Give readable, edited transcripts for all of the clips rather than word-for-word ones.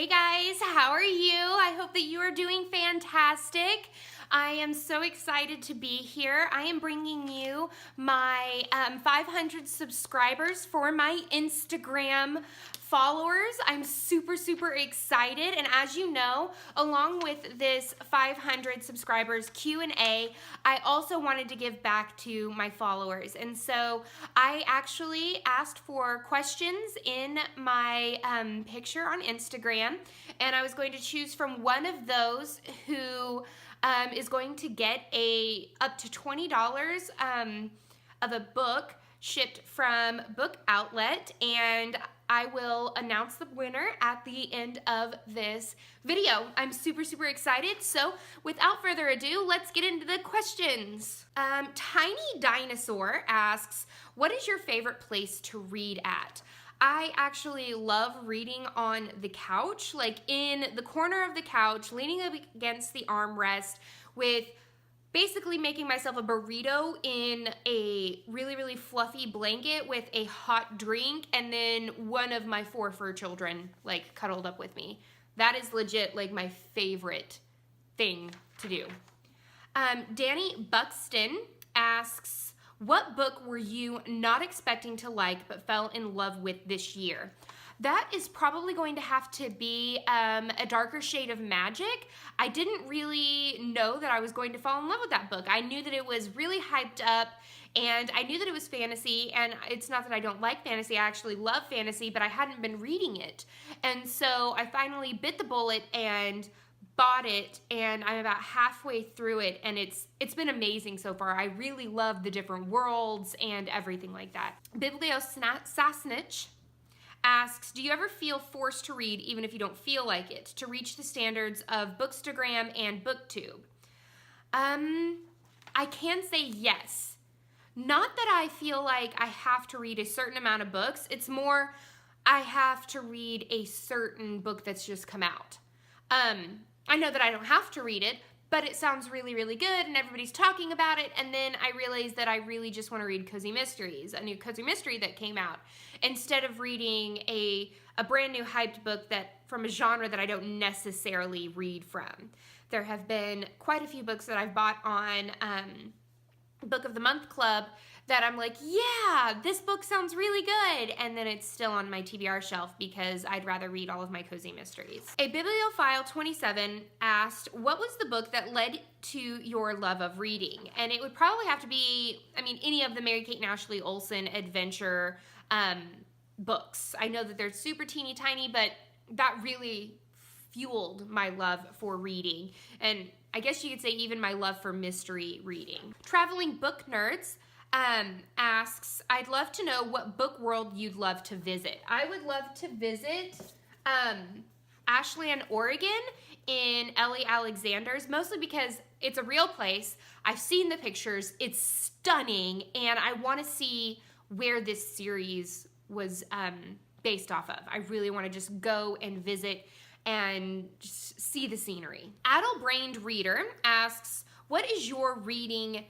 Hey guys, how are you? I hope that you are doing fantastic. I am so excited to be here. I am bringing you my 500 subscribers for my Instagram followers. I'm super excited, and as you know, along with this 500 subscribers Q&A, I also wanted to give back to my followers, and so I actually asked for questions in my picture on Instagram, and I was going to choose from one of those who is going to get up to $20 of a book shipped from Book Outlet, and I will announce the winner at the end of this video. I'm super excited, so without further ado, let's get into the questions. Tiny Dinosaur asks, what is your favorite place to read at? I actually love reading on the couch, like in the corner of the couch, leaning up against the armrest with basically making myself a burrito in a really fluffy blanket with a hot drink, and then one of my 4 fur children like cuddled up with me. That is legit like my favorite thing to do. Danny Buxton asks, what book were you not expecting to like but fell in love with this year? That is probably going to have to be A Darker Shade of Magic. I didn't really know that I was going to fall in love with that book. I knew that it was really hyped up, and I knew that it was fantasy, and it's not that I don't like fantasy, I actually love fantasy, but I hadn't been reading it. And so I finally bit the bullet and bought it, and I'm about halfway through it, and it's been amazing so far. I really love the different worlds and everything like that. Bibliosasnich asks, do you ever feel forced to read even if you don't feel like it, to reach the standards of Bookstagram and BookTube? I can say yes. Not that I feel like I have to read a certain amount of books. It's more I have to read a certain book that's just come out. I know that I don't have to read it, but it sounds really good and everybody's talking about it, and then I realized that I really just want to read cozy mysteries, a new cozy mystery that came out, instead of reading a brand new hyped book that from a genre that I don't necessarily read from. There have been quite a few books that I've bought on Book of the Month Club that I'm like, yeah, this book sounds really good, and then it's still on my TBR shelf because I'd rather read all of my cozy mysteries. A Bibliophile 27 asked, what was the book that led to your love of reading? And it would probably have to be, any of the Mary-Kate and Ashley Olsen adventure books. I know that they're super teeny tiny, but that really fueled my love for reading, and I guess you could say even my love for mystery reading. Traveling Book Nerds asks, I'd love to know what book world you'd love to visit. I would love to visit Ashland, Oregon in Ellie Alexander's, mostly because it's a real place. I've seen the pictures, it's stunning, and I want to see where this series was based off of. I really want to just go and visit and just see the scenery. Addle-brained Reader asks, what is your reading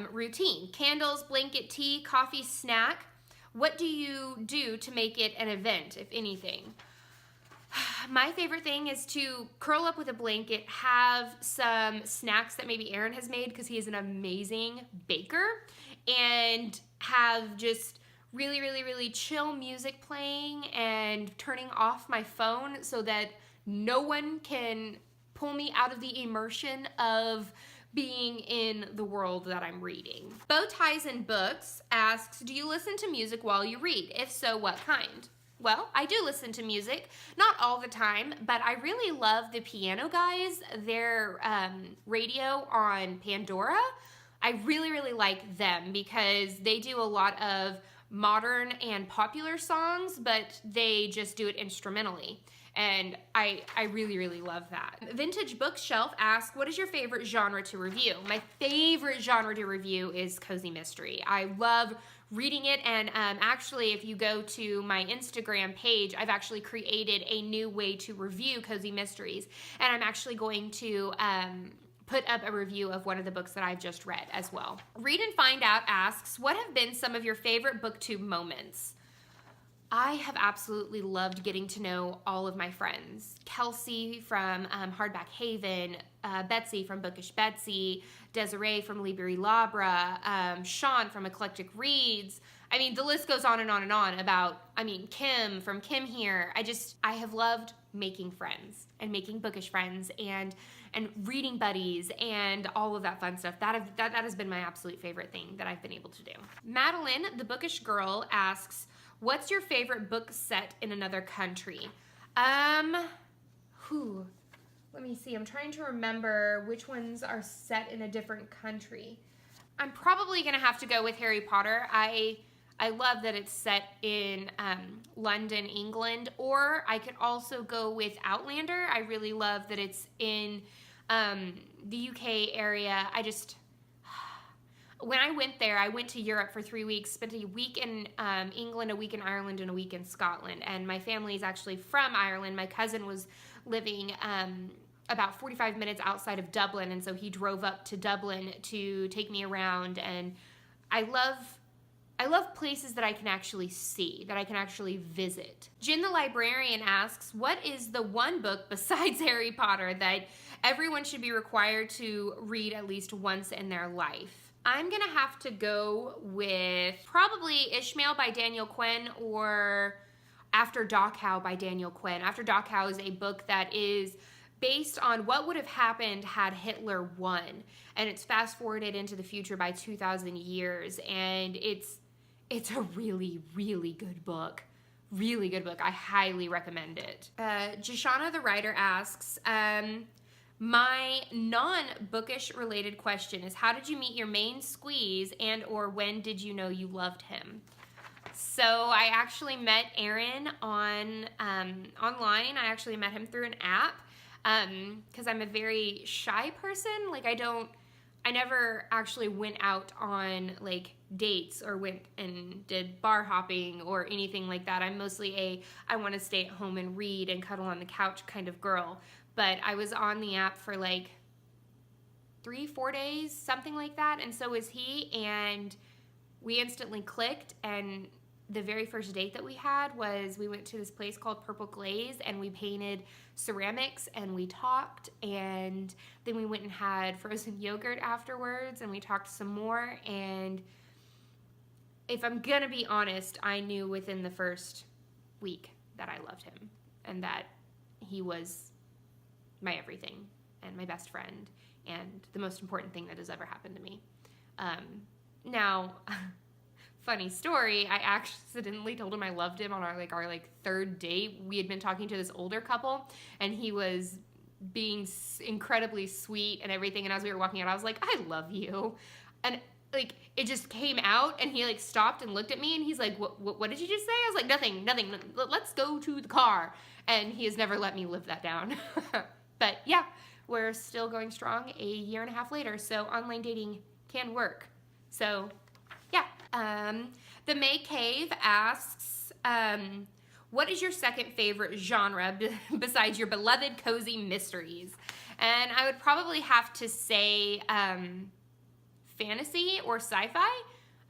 routine? Candles, blanket, tea, coffee, snack? What do you do to make it an event, if anything? My favorite thing is to curl up with a blanket, have some snacks that maybe Aaron has made because he is an amazing baker, and have just really chill music playing and turning off my phone so that no one can pull me out of the immersion of being in the world that I'm reading. Bow Ties and Books asks, do you listen to music while you read? If so, what kind? Well, I do listen to music, not all the time, but I really love the Piano Guys, their radio on Pandora. I really like them because they do a lot of modern and popular songs, but they just do it instrumentally. And I really love that. Vintage Bookshelf asks, what is your favorite genre to review? My favorite genre to review is cozy mystery. I love reading it, and actually if you go to my Instagram page, I've actually created a new way to review cozy mysteries, and I'm actually going to put up a review of one of the books that I've just read as well. Read and Find Out asks, what have been some of your favorite booktube moments? I have absolutely loved getting to know all of my friends. Kelsey from Hardback Haven, Betsy from Bookish Betsy, Desiree from Libri Labra, Sean from Eclectic Reads. I mean, the list goes on and on and on about, I mean, Kim from Kim Here. I have loved making friends and making bookish friends and reading buddies and all of that fun stuff. That has been my absolute favorite thing that I've been able to do. Madeline, the bookish girl, asks, what's your favorite book set in another country? Let me see. I'm trying to remember which ones are set in a different country. I'm probably gonna have to go with Harry Potter. I love that it's set in London, England, or I could also go with Outlander. I really love that it's in the UK area. When I went there, I went to Europe for 3 weeks, spent a week in England, a week in Ireland, and a week in Scotland. And my family is actually from Ireland. My cousin was living about 45 minutes outside of Dublin, and so he drove up to Dublin to take me around. And I love places that I can actually see, that I can actually visit. Jen the librarian asks, what is the one book besides Harry Potter that everyone should be required to read at least once in their life? I'm gonna have to go with probably Ishmael by Daniel Quinn or After Dachau by Daniel Quinn. After Dachau is a book that is based on what would have happened had Hitler won. And it's fast forwarded into the future by 2,000 years. And it's a really, really good book. Really good book. I highly recommend it. Jashana the writer asks, my non-bookish related question is, how did you meet your main squeeze and or when did you know you loved him? So I actually met Aaron on online. I actually met him through an app because I'm a very shy person. Like I never actually went out on like dates or went and did bar hopping or anything like that. I'm mostly I want to stay at home and read and cuddle on the couch kind of girl. But I was on the app for like 3-4 days, something like that, and so was he, and we instantly clicked. And the very first date that we had was we went to this place called Purple Glaze, and we painted ceramics, and we talked, and then we went and had frozen yogurt afterwards, and we talked some more. And if I'm gonna be honest, I knew within the first week that I loved him and that he was my everything and my best friend and the most important thing that has ever happened to me. Now, funny story, I accidentally told him I loved him on our third date. We had been talking to this older couple, and he was being incredibly sweet and everything, and as we were walking out, I was like, I love you. And like, it just came out, and he like stopped and looked at me, and he's like, what did you just say? I was like, nothing, let's go to the car. And he has never let me live that down. But yeah, we're still going strong a year and a half later, so online dating can work. So yeah. The May Cave asks, what is your second favorite genre besides your beloved cozy mysteries? And I would probably have to say fantasy or sci-fi.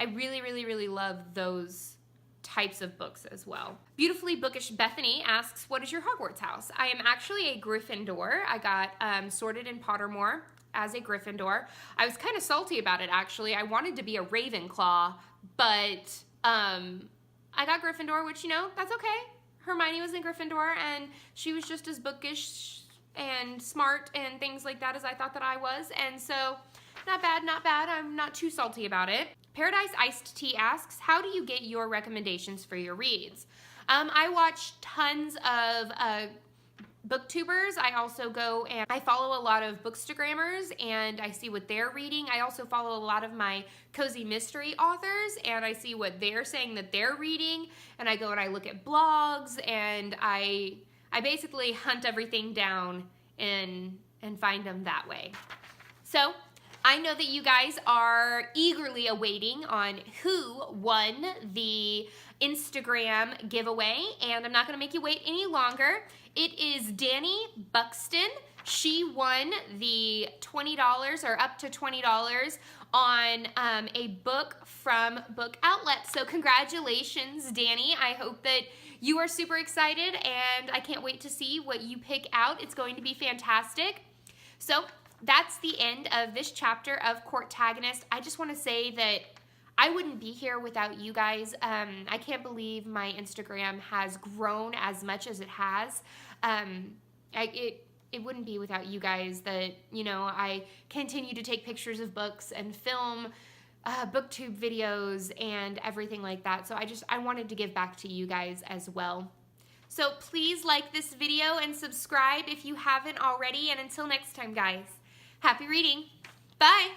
I really, really, really love those types of books as well. Beautifully Bookish Bethany asks, what is your Hogwarts house? I am actually a Gryffindor. I got sorted in Pottermore as a Gryffindor. I was kind of salty about it, actually. I wanted to be a Ravenclaw, but I got Gryffindor, which, you know, that's okay. Hermione was in Gryffindor, and she was just as bookish and smart and things like that as I thought that I was, and so not bad, not bad. I'm not too salty about it. Paradise Iced Tea asks, how do you get your recommendations for your reads? I watch tons of booktubers. I also go and I follow a lot of bookstagrammers and I see what they're reading. I also follow a lot of my cozy mystery authors and I see what they're saying that they're reading, and I go and I look at blogs, and I basically hunt everything down and find them that way. So I know that you guys are eagerly awaiting on who won the Instagram giveaway, and I'm not going to make you wait any longer. It is Danny Buxton. She won the $20 or up to $20 on a book from Book Outlet. So congratulations, Danny. I hope that you are super excited, and I can't wait to see what you pick out. It's going to be fantastic. So that's the end of this chapter of Courtagonist. I just want to say that I wouldn't be here without you guys. I can't believe my Instagram has grown as much as it has. It wouldn't be without you guys that, you know, I continue to take pictures of books and film booktube videos and everything like that. So I wanted to give back to you guys as well. So please like this video and subscribe if you haven't already. And until next time, guys, happy reading. Bye.